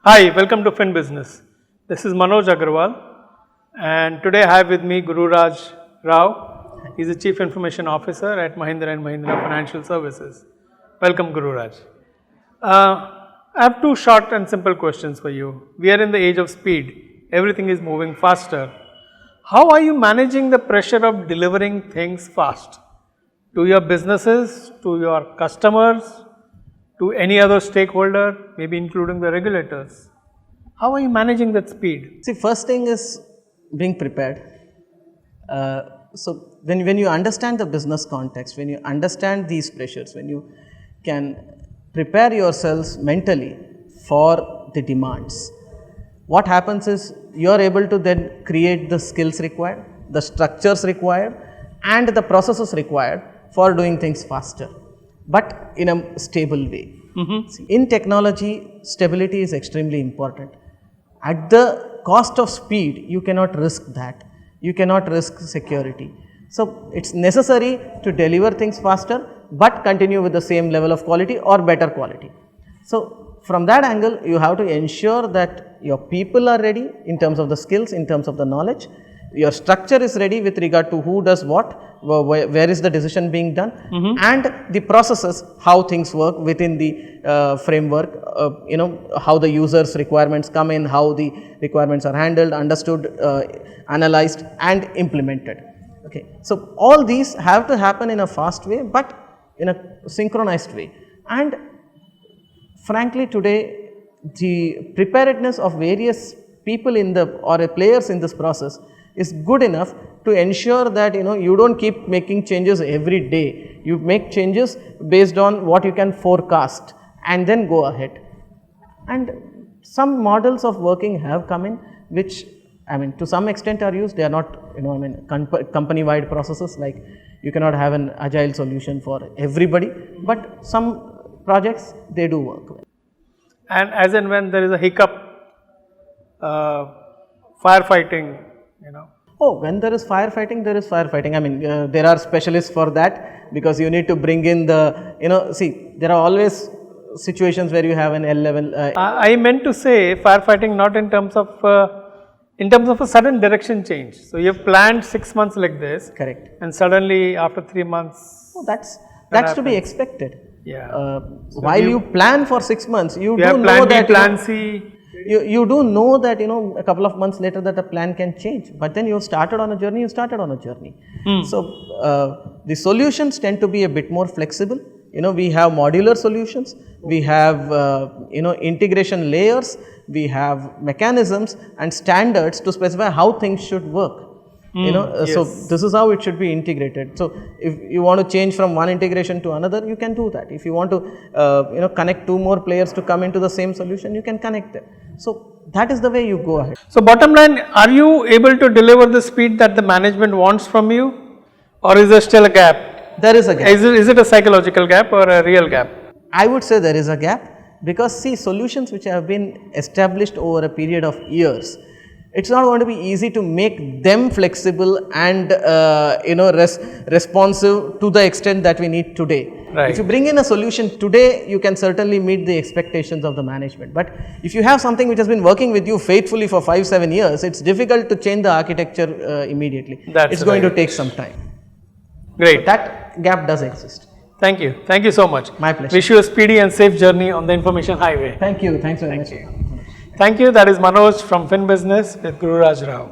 Hi, welcome to Fin Business. This is Manoj Agarwal, and today I have with me Gururaj Rao. He's the Chief Information Officer at Mahindra & Mahindra Financial Services. Welcome, Gururaj. I have two short and simple questions for you. We are in the age of speed. Everything is moving faster. How are you managing the pressure of delivering things fast to your businesses, to your customers, to any other stakeholder, maybe including the regulators? How are you managing that speed? See, first thing is being prepared. So when you understand the business context, when you understand these pressures, when you can prepare yourselves mentally for the demands, what happens is you are able to then create the skills required, the structures required, and the processes required for doing things faster, but in a stable way. See, in technology, stability is extremely important. At the cost of speed, you cannot risk that. You cannot risk security. So it's necessary to deliver things faster, but continue with the same level of quality or better quality. So from that angle, you have to ensure that your people are ready in terms of the skills, in terms of the knowledge. Your structure is ready with regard to who does what, where is the decision being done, and the processes, how things work within the framework, how the user's requirements come in, how the requirements are handled, understood, analyzed and implemented. Okay. So all these have to happen in a fast way, but in a synchronized way. And frankly, today the preparedness of various people in the or players in this process is good enough to ensure that you don't keep making changes every day. You make changes based on what you can forecast and then go ahead. And some models of working have come in, which to some extent are used. They are not company-wide processes, like you cannot have an agile solution for everybody, but some projects they do work well. And as and when there is a hiccup, firefighting, Oh, when there is firefighting, there is firefighting. There are specialists for that, because you need to bring in the, see, there are always situations where you have an L level. I meant to say firefighting not in terms of a sudden direction change. So you have planned 6 months like this. Correct. And suddenly after 3 months. Oh, that's to be expected. Yeah. While you plan for 6 months, you do have know plan B, that plan C. You do know that a couple of months later that the plan can change, but then you started on a journey. So the solutions tend to be a bit more flexible. We have modular solutions, we have integration layers, we have mechanisms and standards to specify how things should work. So this is how it should be integrated. So if you want to change from one integration to another, you can do that. If you want to connect two more players to come into the same solution, you can connect them. So that is the way you go ahead. So bottom line, are you able to deliver the speed that the management wants from you, or is there still a gap? There is a gap. Is it a psychological gap or a real gap? I would say there is a gap, because see, solutions which have been established over a period of years, it's not going to be easy to make them flexible and responsive to the extent that we need today. Right. If you bring in a solution today, you can certainly meet the expectations of the management. But if you have something which has been working with you faithfully for 5-7 years, it's difficult to change the architecture immediately. It's going to take some time. Great. So that gap does exist. Thank you. Thank you so much. My pleasure. Wish you a speedy and safe journey on the information highway. Thank you. Thanks very much. Thank you. That is Manoj from Fin Business with Gururaj Rao.